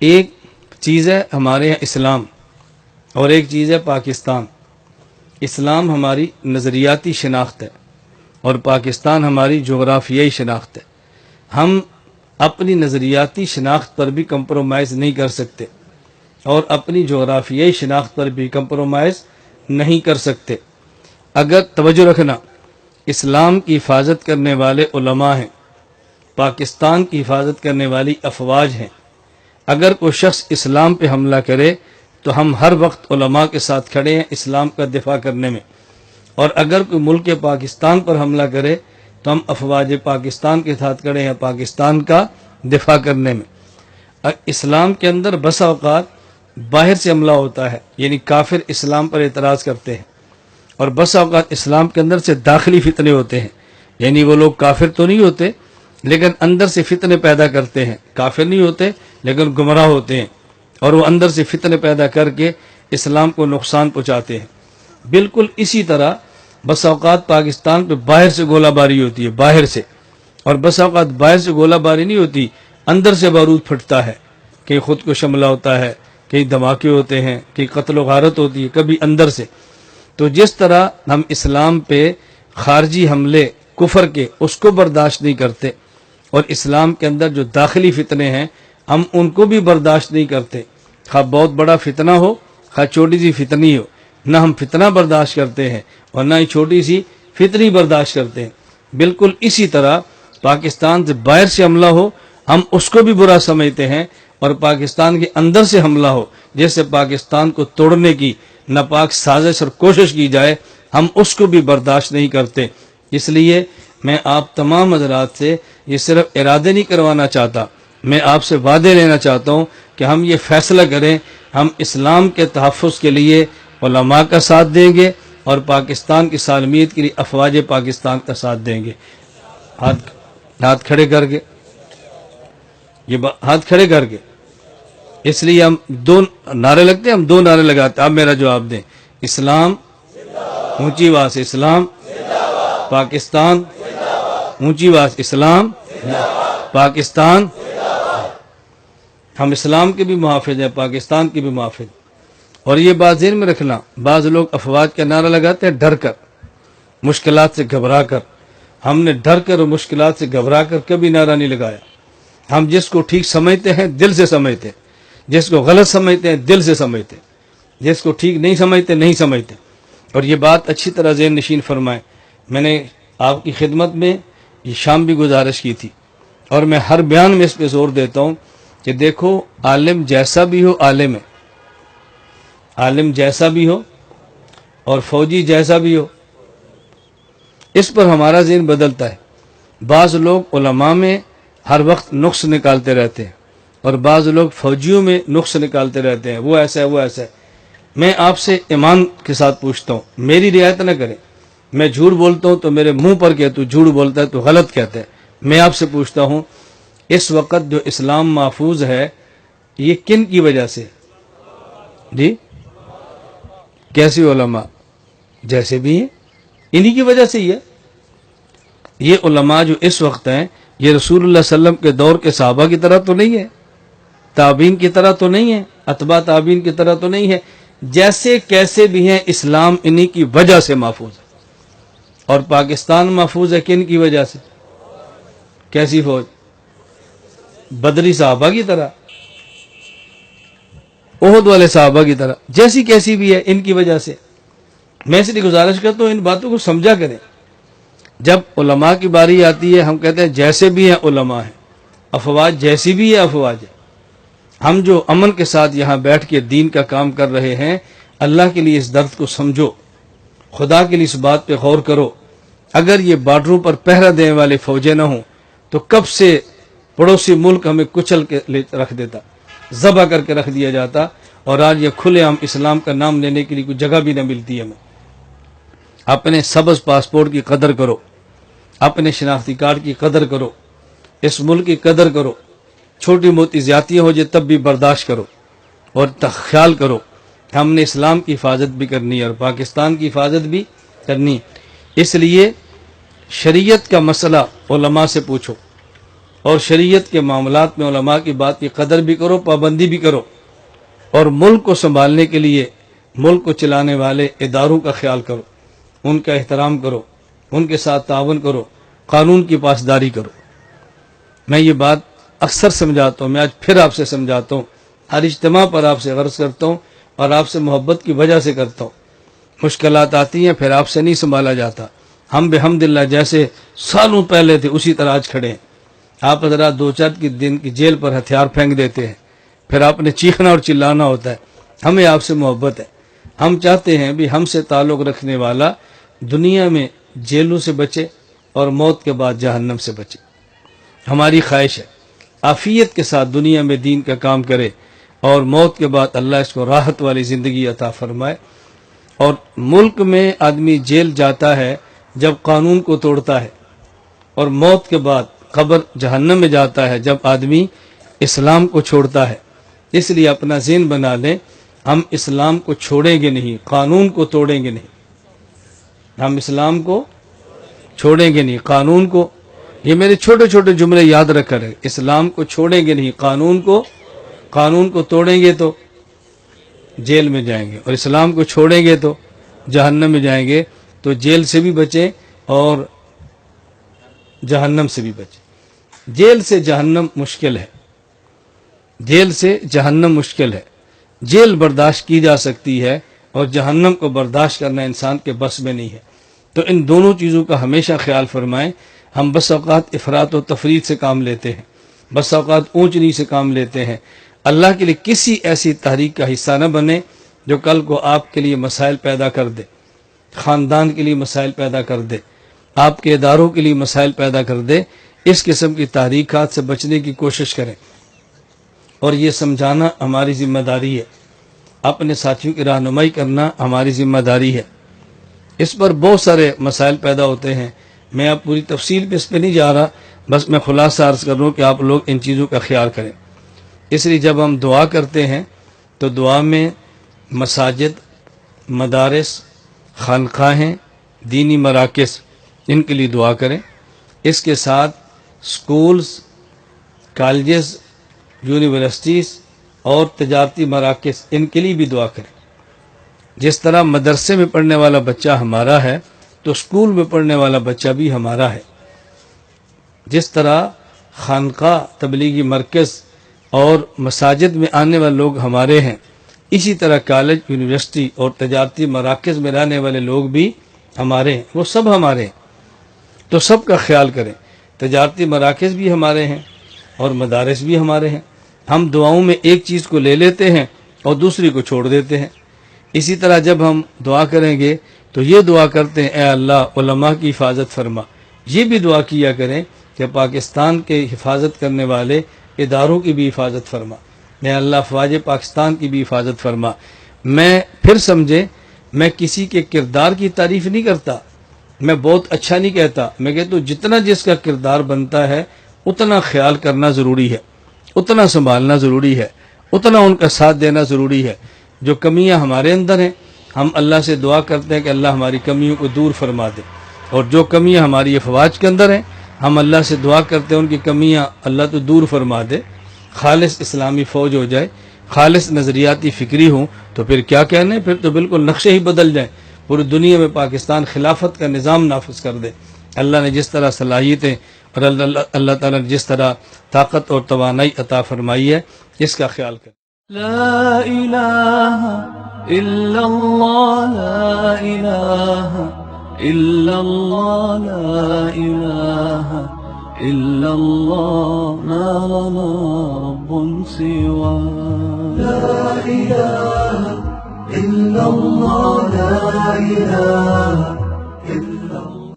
ایک چیز ہے ہمارے یہاں اسلام اور ایک چیز ہے پاکستان۔ اسلام ہماری نظریاتی شناخت ہے اور پاکستان ہماری جغرافیائی شناخت ہے۔ ہم اپنی نظریاتی شناخت پر بھی کمپرومائز نہیں کر سکتے اور اپنی جغرافیائی شناخت پر بھی کمپرومائز نہیں کر سکتے۔ اگر توجہ رکھنا، اسلام کی حفاظت کرنے والے علماء ہیں، پاکستان کی حفاظت کرنے والی افواج ہیں۔ اگر کوئی شخص اسلام پہ حملہ کرے تو ہم ہر وقت علماء کے ساتھ کھڑے ہیں اسلام کا دفاع کرنے میں، اور اگر کوئی ملک پاکستان پر حملہ کرے تو ہم افواج پاکستان کے ساتھ کھڑے ہیں پاکستان کا دفاع کرنے میں۔ اسلام کے اندر بسا اوقات باہر سے حملہ ہوتا ہے، یعنی کافر اسلام پر اعتراض کرتے ہیں، اور بسا اوقات اسلام کے اندر سے داخلی فتنے ہوتے ہیں، یعنی وہ لوگ کافر تو نہیں ہوتے لیکن اندر سے فتنے پیدا کرتے ہیں، کافر نہیں ہوتے لیکن گمراہ ہوتے ہیں، اور وہ اندر سے فتنے پیدا کر کے اسلام کو نقصان پہنچاتے ہیں۔ بالکل اسی طرح بس اوقات پاکستان پہ باہر سے گولہ باری ہوتی ہے، باہر سے، اور بس اوقات باہر سے گولہ باری نہیں ہوتی، اندر سے بارود پھٹتا ہے، کہیں خود کو حملہ ہوتا ہے، کہیں دھماکے ہوتے ہیں، کہیں قتل و غارت ہوتی ہے، کبھی اندر سے۔ تو جس طرح ہم اسلام پہ خارجی حملے کفر کے اس کو برداشت نہیں کرتے، اور اسلام کے اندر جو داخلی فتنے ہیں ہم ان کو بھی برداشت نہیں کرتے، خواہ بہت بڑا فتنہ ہو خواہ چھوٹی سی فتنی ہو، نہ ہم فتنہ برداشت کرتے ہیں اور نہ ہی چھوٹی سی فتنی برداشت کرتے ہیں۔ بالکل اسی طرح پاکستان سے باہر سے حملہ ہو ہم اس کو بھی برا سمجھتے ہیں، اور پاکستان کے اندر سے حملہ ہو جیسے پاکستان کو توڑنے کی ناپاک سازش اور کوشش کی جائے ہم اس کو بھی برداشت نہیں کرتے۔ اس لیے میں آپ تمام حضرات سے یہ صرف ارادے نہیں کروانا چاہتا، میں آپ سے وعدے لینا چاہتا ہوں کہ ہم یہ فیصلہ کریں ہم اسلام کے تحفظ کے لیے علماء کا ساتھ دیں گے اور پاکستان کی سالمیت کے لیے افواج پاکستان کا ساتھ دیں گے۔ ہاتھ کھڑے کر کے، ہاتھ کھڑے کر کے، اس لیے ہم دو نعرے لگتے ہیں، ہم دو نعرے لگاتے ہیں۔ آپ میرا جواب دیں، اسلام، اونچی آواز سے اسلام، پاکستان، اونچی آواز اسلام، پاکستان۔ ہم اسلام کے بھی محافظ ہیں، پاکستان کے بھی محافظ۔ اور یہ بات ذہن میں رکھنا، بعض لوگ افواج کا نعرہ لگاتے ہیں ڈر کر، مشکلات سے گھبرا کر۔ ہم نے ڈر کر اور مشکلات سے گھبرا کر کبھی نعرہ نہیں لگایا۔ ہم جس کو ٹھیک سمجھتے ہیں دل سے سمجھتے ہیں، جس کو غلط سمجھتے ہیں دل سے سمجھتے ہیں، جس کو ٹھیک نہیں سمجھتے نہیں سمجھتے۔ اور یہ بات اچھی طرح ذہن نشین فرمائیں، میں نے آپ کی خدمت میں یہ شام بھی گزارش کی تھی، اور میں ہر بیان میں اس پہ زور دیتا ہوں کہ دیکھو عالم جیسا بھی ہو عالم ہے، عالم جیسا بھی ہو اور فوجی جیسا بھی ہو، اس پر ہمارا ذہن بدلتا ہے۔ بعض لوگ علماء میں ہر وقت نقص نکالتے رہتے ہیں اور بعض لوگ فوجیوں میں نقص نکالتے رہتے ہیں، وہ ایسا ہے وہ ایسا ہے۔ میں آپ سے ایمان کے ساتھ پوچھتا ہوں، میری رعایت نہ کریں، میں جھوٹ بولتا ہوں تو میرے منہ پر کہ تو جھوٹ بولتا ہے تو غلط کہتا ہے۔ میں آپ سے پوچھتا ہوں، اس وقت جو اسلام محفوظ ہے یہ کن کی وجہ سے؟ جی کیسی علماء جیسے بھی ہیں انہی کی وجہ سے ہی ہے۔ یہ علماء جو اس وقت ہیں یہ رسول اللہ صلی اللہ علیہ وسلم کے دور کے صحابہ کی طرح تو نہیں ہے، تابعین کی طرح تو نہیں ہے، اتباع تابعین کی طرح تو نہیں ہے، جیسے کیسے بھی ہیں اسلام انہی کی وجہ سے محفوظ ہے۔ اور پاکستان محفوظ ہے کن کی وجہ سے؟ کیسی فوج؟ بدری صحابہ کی طرح، احد والے صحابہ کی طرح، جیسی کیسی بھی ہے ان کی وجہ سے۔ میں اس لیے گزارش کرتا ہوں ان باتوں کو سمجھا کریں۔ جب علماء کی باری آتی ہے ہم کہتے ہیں جیسے بھی ہیں علماء ہیں، افواج جیسی بھی ہے افواج ہے۔ ہم جو امن کے ساتھ یہاں بیٹھ کے دین کا کام کر رہے ہیں، اللہ کے لیے اس درد کو سمجھو، خدا کے لیے اس بات پہ غور کرو۔ اگر یہ بارڈروں پر پہرا دینے والے فوجیں نہ ہوں تو کب سے پڑوسی ملک ہمیں کچل کے رکھ دیتا، ذبح کر کے رکھ دیا جاتا، اور آج یہ کھلے عام اسلام کا نام لینے کے لیے کوئی جگہ بھی نہ ملتی ہمیں۔ اپنے سبز پاسپورٹ کی قدر کرو، اپنے شناختی کارڈ کی قدر کرو، اس ملک کی قدر کرو، چھوٹی موٹی زیادتیاں ہو جائے تب بھی برداشت کرو، اور خیال کرو ہم نے اسلام کی حفاظت بھی کرنی ہے اور پاکستان کی حفاظت بھی کرنی۔ اس لیے شریعت کا مسئلہ علماء سے پوچھو، اور شریعت کے معاملات میں علماء کی بات کی قدر بھی کرو، پابندی بھی کرو، اور ملک کو سنبھالنے کے لیے ملک کو چلانے والے اداروں کا خیال کرو، ان کا احترام کرو، ان کے ساتھ تعاون کرو، قانون کی پاسداری کرو۔ میں یہ بات اکثر سمجھاتا ہوں، میں آج پھر آپ سے سمجھاتا ہوں، ہر اجتماع پر آپ سے غرض کرتا ہوں اور آپ سے محبت کی وجہ سے کرتا ہوں۔ مشکلات آتی ہیں، پھر آپ سے نہیں سنبھالا جاتا۔ ہم بحمدللہ جیسے سالوں پہلے تھے اسی طرح آج کھڑے ہیں۔ آپ حضرات 2-4 دن کی جیل پر ہتھیار پھینک دیتے ہیں، پھر آپ نے چیخنا اور چلانا ہوتا ہے۔ ہمیں آپ سے محبت ہے، ہم چاہتے ہیں بھی ہم سے تعلق رکھنے والا دنیا میں جیلوں سے بچے اور موت کے بعد جہنم سے بچے۔ ہماری خواہش ہے عافیت کے ساتھ دنیا میں دین کا کام کرے اور موت کے بعد اللہ اس کو راحت والی زندگی عطا فرمائے۔ اور ملک میں آدمی جیل جاتا ہے جب قانون کو توڑتا ہے، اور موت کے بعد قبر جہنم میں جاتا ہے جب آدمی اسلام کو چھوڑتا ہے۔ اس لیے اپنا ذہن بنا لیں، ہم اسلام کو چھوڑیں گے نہیں، قانون کو توڑیں گے نہیں۔ ہم اسلام کو چھوڑیں گے نہیں، قانون کو، یہ میرے چھوٹے چھوٹے جملے یاد رکھ کر ہے، اسلام کو چھوڑیں گے نہیں، قانون کو توڑیں گے تو جیل میں جائیں گے، اور اسلام کو چھوڑیں گے تو جہنم میں جائیں گے۔ تو جیل سے بھی بچیں اور جہنم سے بھی بچیں۔ جیل سے جہنم مشکل ہے، جیل سے جہنم مشکل ہے۔ جیل برداشت کی جا سکتی ہے اور جہنم کو برداشت کرنا انسان کے بس میں نہیں ہے۔ تو ان دونوں چیزوں کا ہمیشہ خیال فرمائیں۔ ہم بس اوقات افراط و تفریط سے کام لیتے ہیں، بس اوقات اونچ نیچ سے کام لیتے ہیں۔ اللہ کے لیے کسی ایسی تحریک کا حصہ نہ بنے جو کل کو آپ کے لیے مسائل پیدا کر دے، خاندان کے لیے مسائل پیدا کر دے، آپ کے اداروں کے لیے مسائل پیدا کر دے۔ اس قسم کی تحریکات سے بچنے کی کوشش کریں، اور یہ سمجھانا ہماری ذمہ داری ہے، اپنے ساتھیوں کی رہنمائی کرنا ہماری ذمہ داری ہے۔ اس پر بہت سارے مسائل پیدا ہوتے ہیں، میں اب پوری تفصیل پہ اس پہ نہیں جا رہا، بس میں خلاصہ عرض کر رہا ہوں کہ آپ لوگ ان چیزوں کا خیال کریں۔ اس لیے جب ہم دعا کرتے ہیں تو دعا میں مساجد، مدارس، خانقاہیں، دینی مراکز، ان کے لیے دعا کریں۔ اس کے ساتھ سکولز، کالجز، یونیورسٹیز اور تجارتی مراکز، ان کے لیے بھی دعا کریں۔ جس طرح مدرسے میں پڑھنے والا بچہ ہمارا ہے تو سکول میں پڑھنے والا بچہ بھی ہمارا ہے، جس طرح خانقاہ، تبلیغی مرکز اور مساجد میں آنے والے لوگ ہمارے ہیں، اسی طرح کالج، یونیورسٹی اور تجارتی مراکز میں رہنے والے لوگ بھی ہمارے ہیں، وہ سب ہمارے ہیں۔ تو سب کا خیال کریں، تجارتی مراکز بھی ہمارے ہیں اور مدارس بھی ہمارے ہیں۔ ہم دعاؤں میں ایک چیز کو لے لیتے ہیں اور دوسری کو چھوڑ دیتے ہیں۔ اسی طرح جب ہم دعا کریں گے تو یہ دعا کرتے ہیں، اے اللہ علماء کی حفاظت فرما۔ یہ بھی دعا کیا کریں کہ پاکستان کے حفاظت کرنے والے اداروں کی بھی حفاظت فرما، اے اللہ افواج پاکستان کی بھی حفاظت فرما۔ میں پھر سمجھے، میں کسی کے کردار کی تعریف نہیں کرتا، میں بہت اچھا نہیں کہتا، میں کہتا ہوں جتنا جس کا کردار بنتا ہے اتنا خیال کرنا ضروری ہے، اتنا سنبھالنا ضروری ہے، اتنا ان کا ساتھ دینا ضروری ہے۔ جو کمیاں ہمارے اندر ہیں ہم اللہ سے دعا کرتے ہیں کہ اللہ ہماری کمیوں کو دور فرما دے، اور جو کمیاں ہماری افواج کے اندر ہیں ہم اللہ سے دعا کرتے ہیں ان کی کمیاں اللہ تو دور فرما دے، خالص اسلامی فوج ہو جائے، خالص نظریاتی فکری ہوں، تو پھر کیا کہنے، پھر تو بالکل نقشے ہی بدل جائیں، پوری دنیا میں پاکستان خلافت کا نظام نافذ کر دے۔ اللہ نے جس طرح صلاحیتیں اور اللہ تعالیٰ نے جس طرح طاقت اور توانائی عطا فرمائی ہے، اس کا خیال کریں۔ لا إله إلا الله، لا إله إلا الله، لا إله إلا الله، ما لنا رب سواه. لا إله إلا الله، لا إله